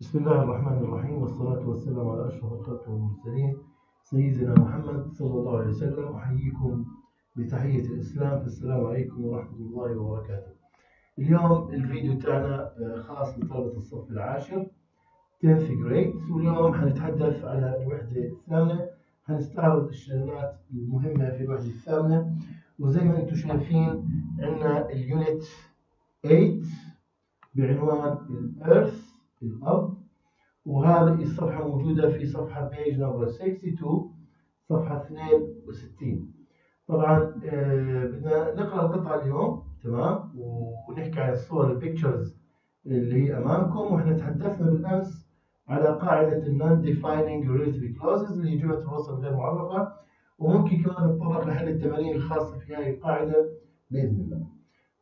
بسم الله الرحمن الرحيم، والصلاة والسلام على أشرف الخلق والمرسلين سيدنا محمد صلى الله عليه وسلم. أحييكم بتحية الإسلام، فالسلام عليكم ورحمة الله وبركاته. اليوم الفيديو تاعنا خاص لطلبة الصف العاشر 10th grade، واليوم حنتحدث على الوحدة الثامنة. حنستعرض الشغلات المهمة في الوحدة الثامنة، وزي ما انتم شايفين عندنا اليونت 8 بعنوان الأرث، الأرض، وهذه الصفحة موجودة في صفحة page number 62، صفحة 62. طبعا بدنا نقرأ القطعة اليوم، تمام، ونحكي عن الصور البيكتشرز اللي هي أمامكم. وإحنا تحدثنا بالأمس على قاعدة non-defining relative clauses اللي هي جملة الوصف غير معرفة، وممكن كمان نتطرق لحل التمارين الخاصة في هذه القاعدة بإذن الله.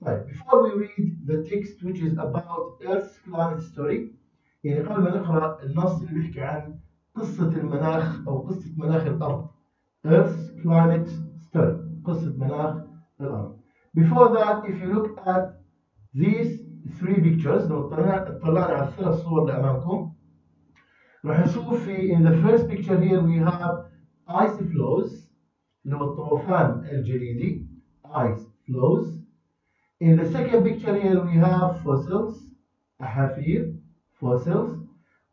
طيب، before we read the text which is about Earth's climate story، يعني قبل ما نقرأ النص اللي بيحكي عن قصة المناخ أو قصة مناخ الأرض، Earth's climate story، قصة مناخ الأرض. Before that, if you look at these three pictures، لو اطلعنا على الثلاث صور اللي أمامكم، راح نشوف في in the first picture here we have ice flows، اللي هو الطوفان الجليدي، ice flows. In the second picture here we have fossils، أحافير، fossils.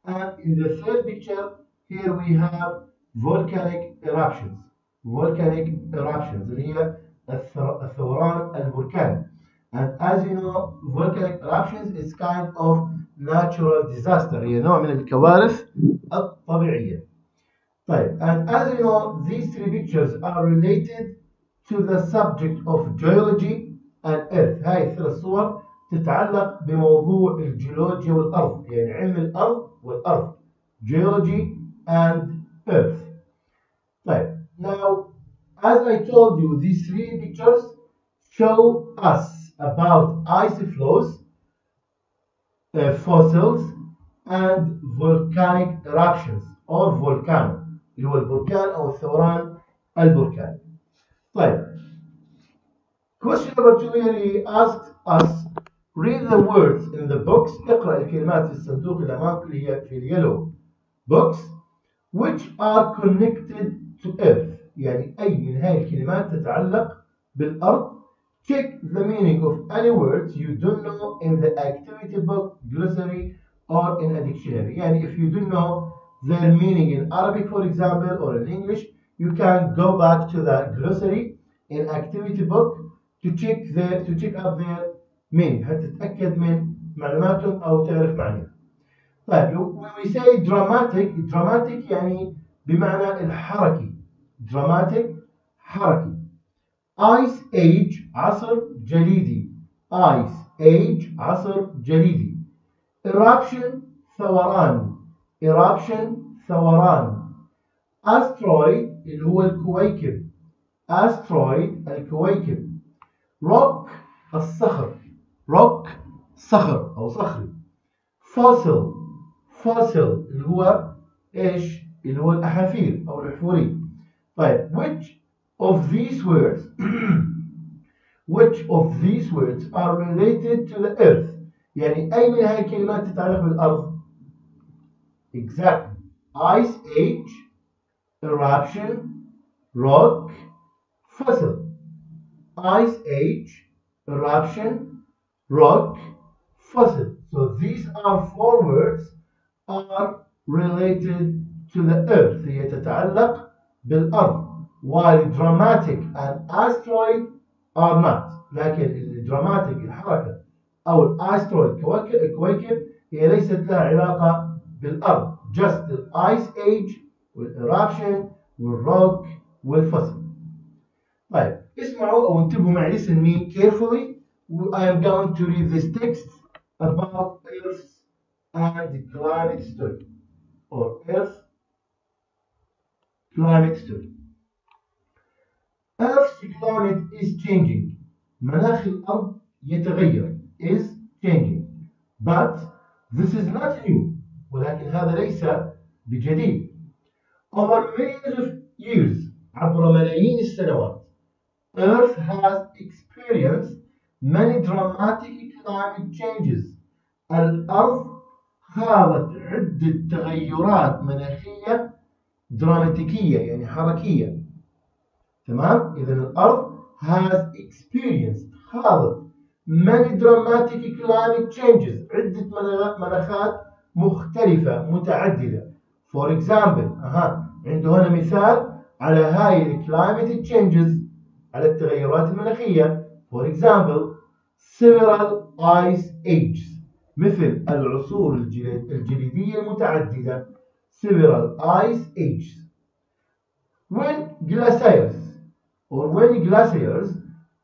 And in the third picture here we have volcanic eruptions، volcanic eruptions اللي هي الثوران البركاني. And as you know, volcanic eruptions is kind of natural disaster، هي نوع من الكوارث الطبيعية. طيب، and as you know, these three pictures are related to the subject of geology and earth. هاي الثلاث صور تتعلق بموضوع الجيولوجيا والأرض، يعني علم الأرض والأرض، geology and earth. طيب، now as I told you, these three pictures show us about ice flows, fossils and volcanic eruptions or volcano، اللي هو البركان أو الثوران البركاني. طيب، question number 2 here, he asked us read the words in the box، اقرأ الكلمات في الصندوق اللي أمامك اللي هي في اليلو box which are connected to earth، يعني أي من هاي الكلمات تتعلق بالأرض. check the meaning of any words you don't know in the activity book, glossary or in a dictionary. يعني if you don't know their meaning in Arabic for example or in English, you can go back to the glossary in activity book to check up their meaning، حتى تتأكد من معلوماتهم أو تعرف معناها. طيب، when we say dramatic يعني بمعنى الحركي، dramatic حركي. ice age عصر جليدي، ice age عصر جليدي. eruption ثوران، eruption ثوران. asteroid اللي هو الكويكب، asteroid الكويكب. rock الصخر، rock صخر أو صخري. fossil اللي هو إيش؟ اللي هو الأحافير أو الأحفوري. طيب، which of these words are related to the earth، يعني أي من هذه الكلمات تتعلق بالأرض؟ exactly، ice age، eruption، rock، fossil. ice age, eruption, rock, fossil. So these are four words are related to the earth، هي تتعلق بالأرض. while dramatic and asteroid are not، لكن الدراماتيك الحركة أو الأسترويد الكويكب هي ليست لها علاقة بالأرض، just the ice age والeruption والrock والfossil. طيب، اسمعوا أو انتبهوا معي، listen me carefully. I am going to read this text about Earth and the climate story, or Earth climate story. Earth's climate is changing. مناخ الأرض يتغير، is changing. But this is not new. ولكن هذا ليس بجديد. Over millions of years، عبر ملايين السنوات، Earth has experienced many dramatic climate changes. الأرض خاضت عدة تغيرات مناخية دراماتيكية يعني حركية. تمام؟ إذا الأرض has experienced خاضت many dramatic climate changes عدة مناخات مختلفة متعددة. For example عنده هنا مثال على هاي ال climate changes على التغيرات المناخية. For example several ice ages مثل العصور الجليدية المتعددة. several ice ages. when glaciers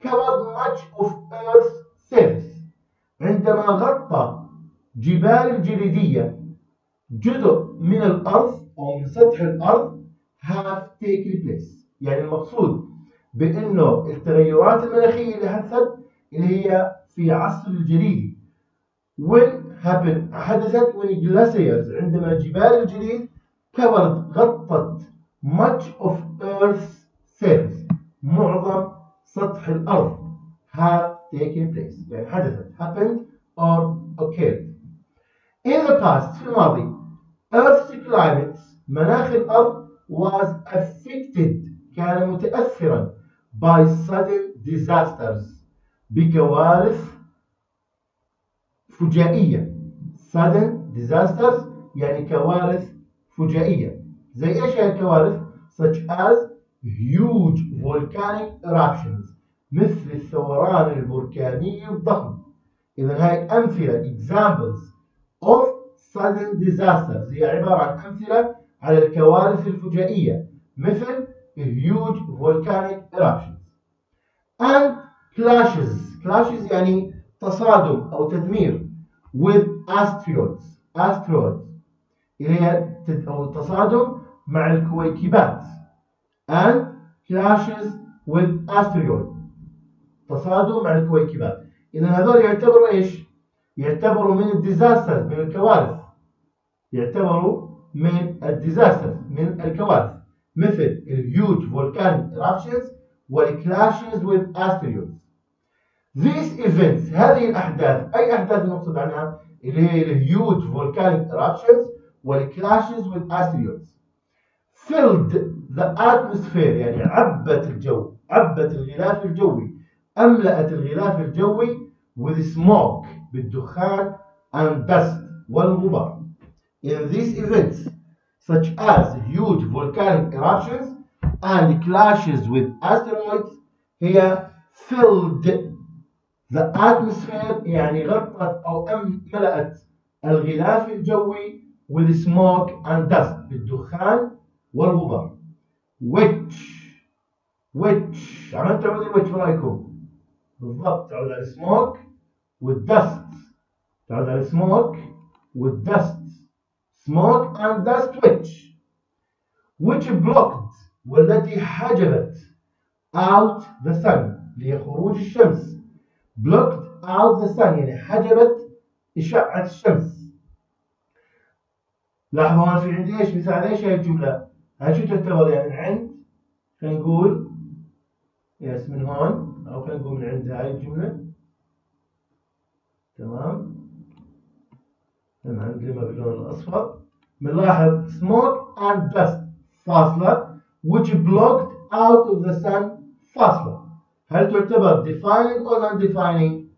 covered much of Earth's surface عندما غطى جبال الجليدية جزء من الأرض أو من سطح الأرض have taken place. يعني المقصود بأنه التغيرات المناخية اللي هي في عصر الجليدي حدثت when glaciers عندما جبال الجليد غطت much of Earth's surface معظم سطح الأرض have taken place يعني حدثت happened or occurred. In the past في الماضي Earth's climate مناخ الأرض was affected كان متأثرا by sudden disasters بكوارث فجائية. sudden disasters يعني كوارث فجائية. زي ايش هي الكوارث؟ such as huge volcanic eruptions مثل الثوران البركاني الضخم. إذا هاي أمثلة examples of sudden disasters هي عبارة عن أمثلة على الكوارث الفجائية مثل huge volcanic eruptions. and clashes يعني تصادم أو تدمير with asteroids اللي هي تصادم مع الكويكبات. and clashes with asteroids تصادم مع الكويكبات. إذا هذول يعتبروا إيش؟ يعتبروا من الديزاسترز من الكوارث. من الكوارث مثل الهيوج volcanic eruptions والclashes with asteroids. These events هذه الأحداث أي أحداث نقصد عنها اللي هي الهيوج volcanic eruptions والclashes with asteroids filled the atmosphere يعني عبت الغلاف الجوي أملأت الغلاف الجوي with smoke بالدخان and dust والغبار. In these events such as huge volcanic eruptions and clashes with asteroids هي filled the atmosphere يعني غطت أو ملأت الغلاف الجوي with smoke and dust بالدخان والغبار. which عملت تعود which في رأيكم؟ بالضبط تعود على smoke والdust. تعود على smoke والdust. smoke and dust which blocked والتي حجبت out the sun لخروج الشمس. blocked out the sun يعني حجبت إشعة الشمس. لاحظوا هنا في عندي ايش مثال ايش هاي الجملة؟ هاي شو تعتبر يعني من عند خلينا نقول يس من هون او خلينا نقول من عند هاي الجملة. تمام نقلبها باللون الأصفر. بنلاحظ smoke and dust فاصلة which blocked out of the sun فاصلة. هل تعتبر defining or non-defining؟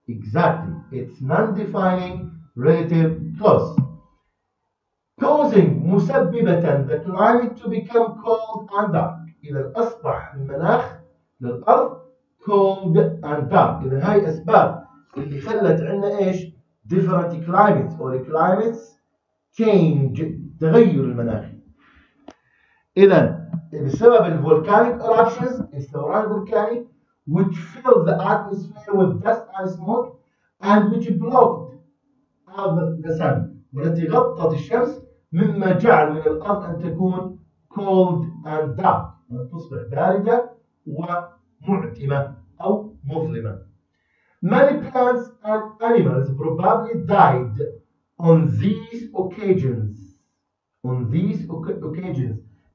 Exactly, it's non-defining relative clause. causing مسببة the climate to become cold and dark. إذا أصبح المناخ للأرض cold and dark. إذا هاي أسباب اللي خلت عندنا إيش؟ different climates or climates change تغير المناخي. إذا بسبب الفولكانيك eruptions الثوران البركاني which filled the atmosphere with dust and smoke and which blocked out the sun والتي غطت الشمس مما جعل من الأرض أن تكون cold and dark أن تصبح باردة ومعتمة أو مظلمة. Many plants and animals probably died on these occasions.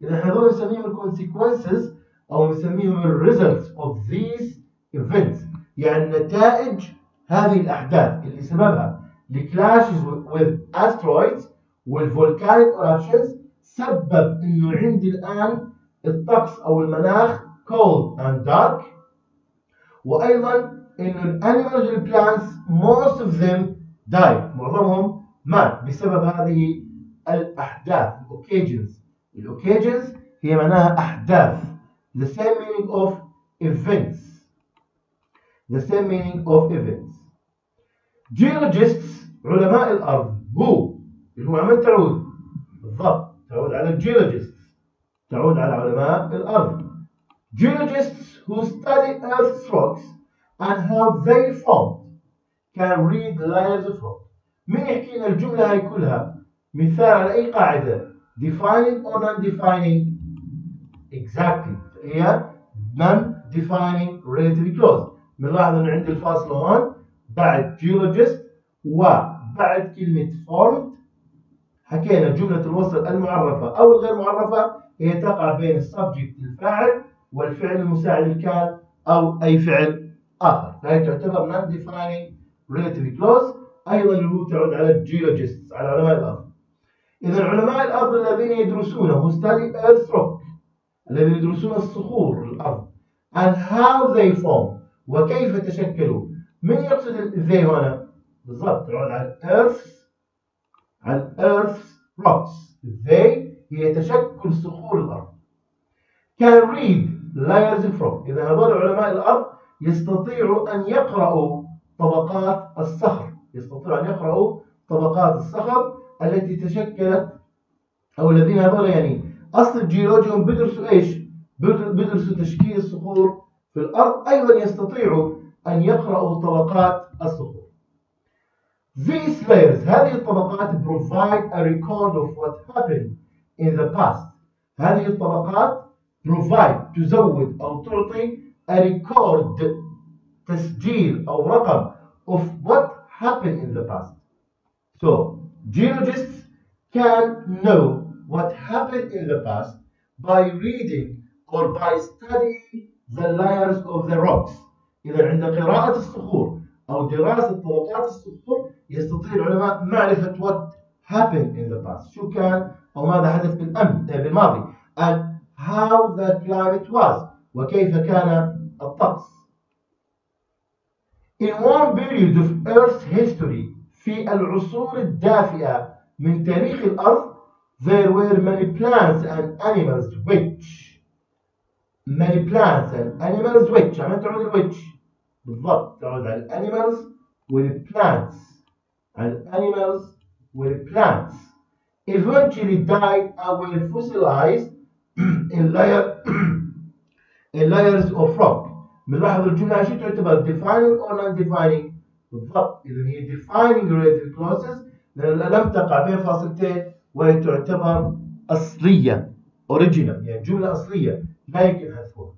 إذا هذول نسميهم consequences أو نسميهم results of these events يعني نتائج هذه الأحداث اللي سببها clashes with asteroids والفولكانيك اورابشنز سبب انه عندي الان الطقس او المناخ cold and dark، وايضا انه الانيمالز والبلانتس most of them died، معظمهم مات بسبب هذه الاحداث الاوكيجنز. الاوكيجنز هي معناها احداث، the same meaning of events، the same meaning of events. geologists علماء الارض، هو اللي هو عمل تعود بالضبط، تعود على الجيولوجيست، تعود على علماء الارض. geologists who study Earth's rocks and how they formed can read the layers of rock. مين يحكي لنا الجملة هاي كلها؟ مثال على أي قاعدة؟ defining or non-defining؟ exactly، هي non-defining relatively close. بنلاحظ إنه عندي الفاصلة هون بعد geologist وبعد كلمة formed حكينا جملة الوصل المعرفة أو الغير معرفة هي تقع بين السبجكت الفاعل والفعل المساعد الكان أو أي فعل آخر، فهي تعتبر non-defining relatively close. أيضا اللي هو تعود على الجيولوجيست، على علماء الأرض. إذا علماء الأرض الذين يدرسونه study earth rock، الذين يدرسون الصخور الأرض and how they form، وكيف تشكلوا. من يقصد they هنا؟ بالضبط تعود على earth's rocks. they هي تشكل صخور الأرض. can read layers of rock، إذا هذول علماء الأرض يستطيعوا أن يقرأوا طبقات الصخر، يستطيعوا أن يقرأوا طبقات الصخر التي تشكلت، أو الذين هذول يعني أصل الجيولوجيا هم بيدرسوا إيش؟ بيدرسوا تشكيل الصخور في الأرض، أيضا يستطيعوا أن يقرأوا طبقات الصخور. These layers، هذه الطبقات provide a record of what happened in the past. هذه الطبقات provide تزود أو تعطي a record تسجيل أو رقم of what happened in the past. So geologists can know what happened in the past by reading or by studying the layers of the rocks. إذا عند قراءة الصخور أو دراسة طبقات الصخور يستطيع العلماء معرفة what happened in the past، شو كان أو ماذا حدث بالماضي، and how the climate was، وكيف كان الطقس. In one period of Earth's history، في العصور الدافئة من تاريخ الأرض، there were many plants and animals which، many plants and animals which، عملت تعود which بالضبط، تعود على animals والplants، animals والplants eventually died and were fossilized in layers of rock. بنلاحظ الجملة شو تعتبر defining or non-defining؟ بالضبط، إذا هي defining relative clauses لأنها لم تقع بين فاصلتين وهي تعتبر أصلية original، يعني جملة أصلية لا يمكن حذفها.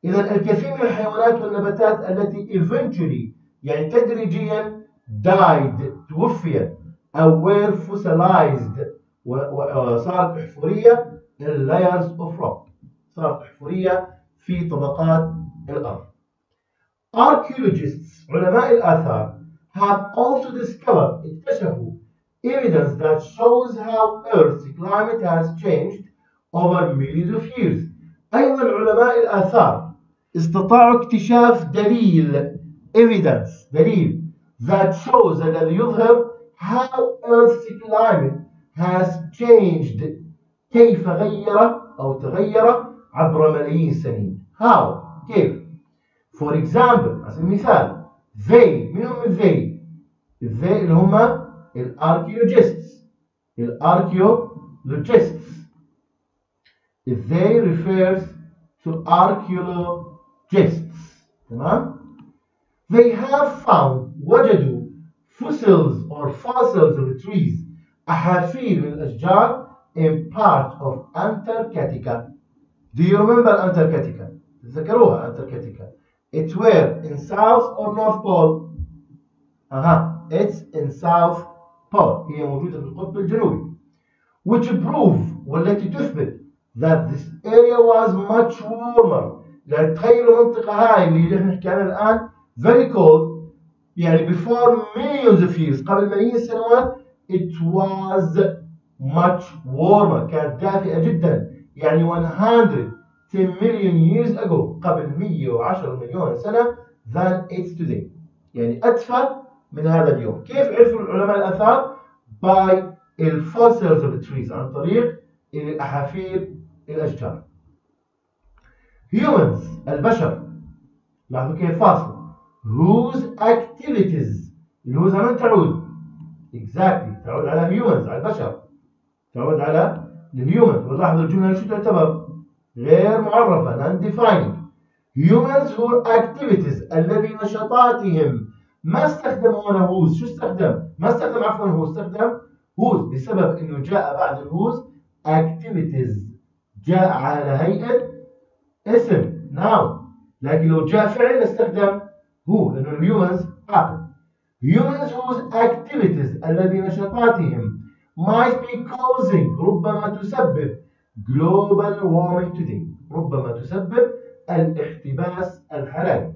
إذا الكثير من الحيوانات والنباتات التي eventually يعني تدريجيا died توفيت أو were fossilized وصارت أحفورية in layers of rock، صارت أحفورية في طبقات الأرض. Archaeologists علماء الآثار have also discovered اكتشفوا evidence that shows how Earth's climate has changed over millions of years. أيضا علماء الآثار استطاعوا اكتشاف دليل evidence، دليل that shows الذي يظهر how Earth's climate has changed، كيف غير أو تغير عبر ملايين السنين. how كيف. for example على سبيل المثال they، من هم they؟ they اللي هم الاركيولوجيستس، الاركيولوجيستس they refers to archaeologists، تمام. they have found وجدوا fossils or fossils of trees، أحافير من الأشجار in part of Antarctica. Do you remember Antarctica؟ تذكروها Antarctica. It's where in South or North Pole؟ it's in South Pole، هي موجودة في القطب الجنوبي. which prove والتي تثبت that this area was much warmer. يعني تخيلوا المنطقة هاي اللي احنا نحكي عنها الآن very cold، يعني before millions of years، قبل ملايين السنوات it was much warmer كانت دافئة جدا، يعني 110 million years ago قبل 110 مليون سنة than it's today، يعني أدفى من هذا اليوم. كيف عرفوا العلماء الآثار؟ by الفوسيلز of the trees، عن طريق الأحافير الأشجار. humans البشر، لاحظوا كيف فاصل، whose activities اللي هو زمان تعود exactly تعود على humans على البشر، تعود على الهيومن. ولاحظوا الجملة شو تعتبر؟ غير معرفة non-defining. humans whose activities الذي نشاطاتهم، ما استخدم هنا whose، شو استخدم؟ ما استخدم عفوا who، استخدم whose بسبب انه جاء بعد الwhose activities جاء على هيئة اسم noun، لكن لو جاء فعل نستخدم who لأنه الهيومنز عاقل. humans whose activities الذي نشاطاتهم might be causing ربما تسبب global warming today ربما تسبب الاحتباس الحراري.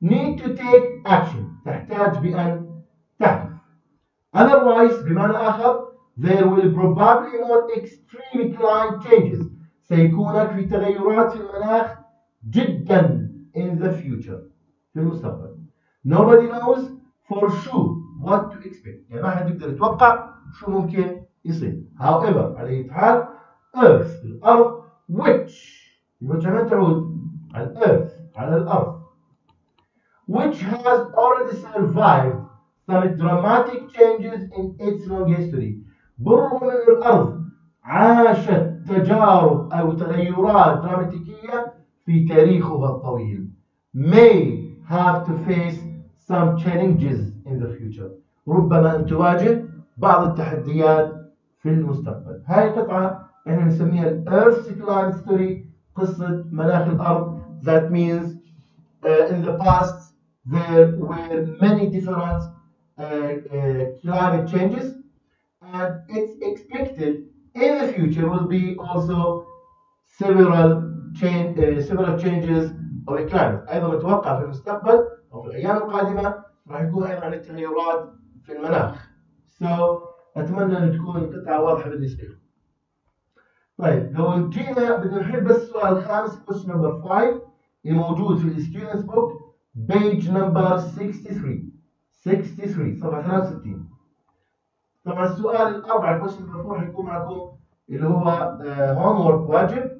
need to take action تحتاج بأن تحدث. otherwise بمعنى آخر there will probably more extreme climate changes سيكون في تغيرات في المناخ جدا in the future في المستقبل. nobody knows for sure what to expect، يعني ما حد يقدر يتوقع شو ممكن يصير. however على أي حال earth الأرض which كمان تعود على earth على الأرض which has already survived some dramatic changes in its long history، بالرغم من الأرض عاشت تجارب أو تغيرات دراماتيكية في تاريخها الطويل may have to face some challenges in the future ربما أن تواجه بعض التحديات في المستقبل. هاي القطعة احنا نسميها Earth's Climate Story، قصة مناخ الأرض. that means in the past there were many different climate changes and it's expected in the future will be also several changes of the climate. أيضا متوقع في المستقبل أو في الأيام القادمة راح يكون أيضا عن التغيرات في المناخ. so أتمنى أن تكون القطعة واضحة بالنسبة لكم. طيب لو جينا بدنا نحل بس السؤال الخامس question number 5 الموجود في الستودنتس بوك page number 63 صفحة 63. طبعا السؤال الأربعة question number 4 حيكون معكم اللي هو homework واجب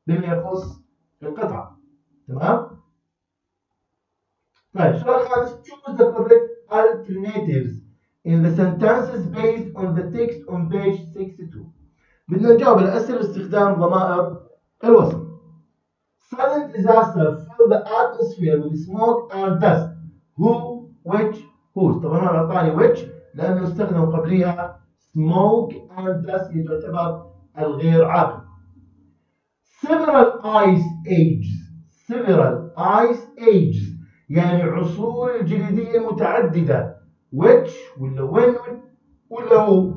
بما يخص القطعة. تمام؟ طيب السؤال الخامس choose the correct alternatives in the sentences based on the text on page 62. بدنا نجاوب الأسئلة باستخدام ضمائر الوصف. Sudden disaster fill the atmosphere with smoke and dust. Who, which, whose. طبعا أنا أعطاني which لأنه استخدم قبليها smoke and dust اللي تعتبر الغير عاقل. several ice ages يعني عصور الجليدية متعددة. which ولا when ولا هو.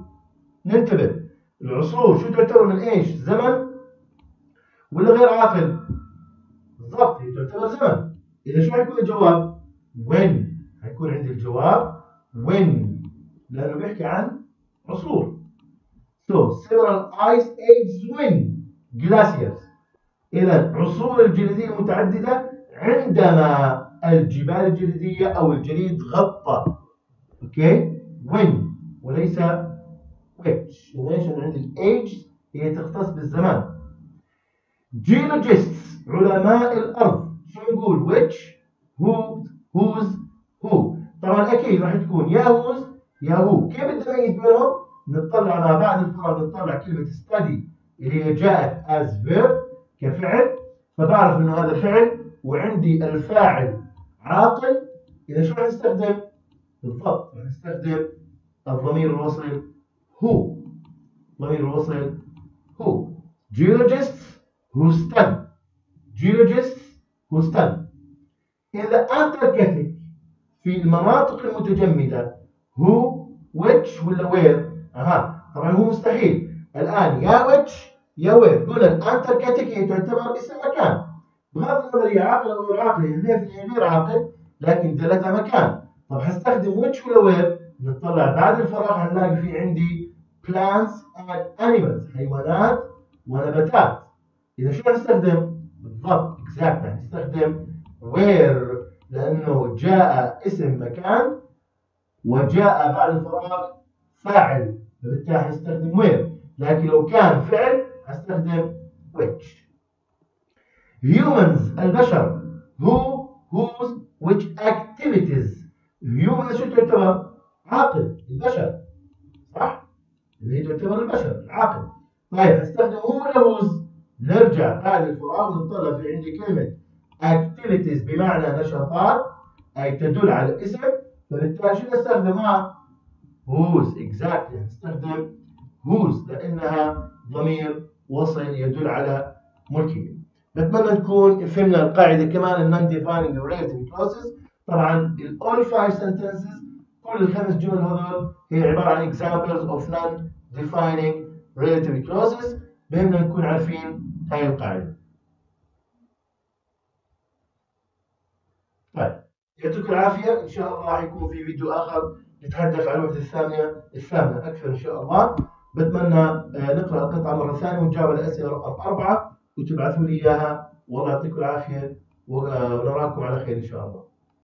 ننتبه العصور شو تعتبر من ايش؟ زمن ولا غير عاقل؟ بالضبط هي تعتبر زمن. إذا شو حيكون الجواب؟ when. حيكون عندي الجواب when لأنه بيحكي عن عصور. so several ice ages when glaciers. إذا عصور الجليدية متعددة عندما الجبال الجليدية أو الجليد غطى. اوكي؟ when وليس which. ليش؟ لأن عندي age هي تختص بالزمان. geologists علماء الأرض شو نقول؟ which who whose who. طبعا أكيد راح تكون يا whose يا who. كيف بدي أميز بينهم؟ نطلع مع بعض الفرق، نطلع كلمة study اللي هي جاءت as verb كفعل، فبعرف إنه هذا فعل وعندي الفاعل عاقل. إذا شو راح نستخدم؟ بالضبط راح نستخدم الضمير الوصل who. ضمير الوصل who. geologists who study. geologists who study. in the Antarctic في المناطق المتجمدة who which ولا where. طبعا هو مستحيل الآن يا which يا where. قلنا الأنتاركتيك هي تعتبر اسم مكان بغض النظر هي عاقل أو غير عاقل، هي غير عاقل لكن دلتها مكان. طب حستخدم which ولا where؟ نطلع بعد الفراغ هنلاقي في عندي plants and animals حيوانات ونباتات. إذا شو هنستخدم؟ بالضبط exactly هنستخدم where لأنه جاء اسم مكان وجاء بعد الفراغ فاعل، فبالتالي هنستخدم where. لكن لو كان فعل هنستخدم which. humans البشر who whose which activities. humans شو تعتبر؟ عاقل البشر صح؟ اللي هي تعتبر البشر العاقل. طيب هستخدم هو ولا whose؟ نرجع بعد الفراغ نطلع في عندي كلمة activities بمعنى نشاطات أي تدل على الاسم، فبالتالي شو نستخدمها؟ whose exactly هنستخدم whose لأنها ضمير وصل يدل على ملكية. بتمنى نكون فهمنا القاعدة كمان ال non-defining relative clauses. طبعا ال all five sentences كل الخمس جمل هذول هي عبارة عن examples of non-defining relative clauses. بهمنا نكون عارفين هاي القاعدة. طيب يعطيكم العافية، إن شاء الله راح يكون في فيديو آخر نتحدث عن الوحدة الثامنة أكثر إن شاء الله. بتمنى نقرأ القطعة مرة ثانية ونجاوب على الأسئلة رقم 4 وتبعثوا لي إياها. والله يعطيكم العافية ونراكم على خير إن شاء الله.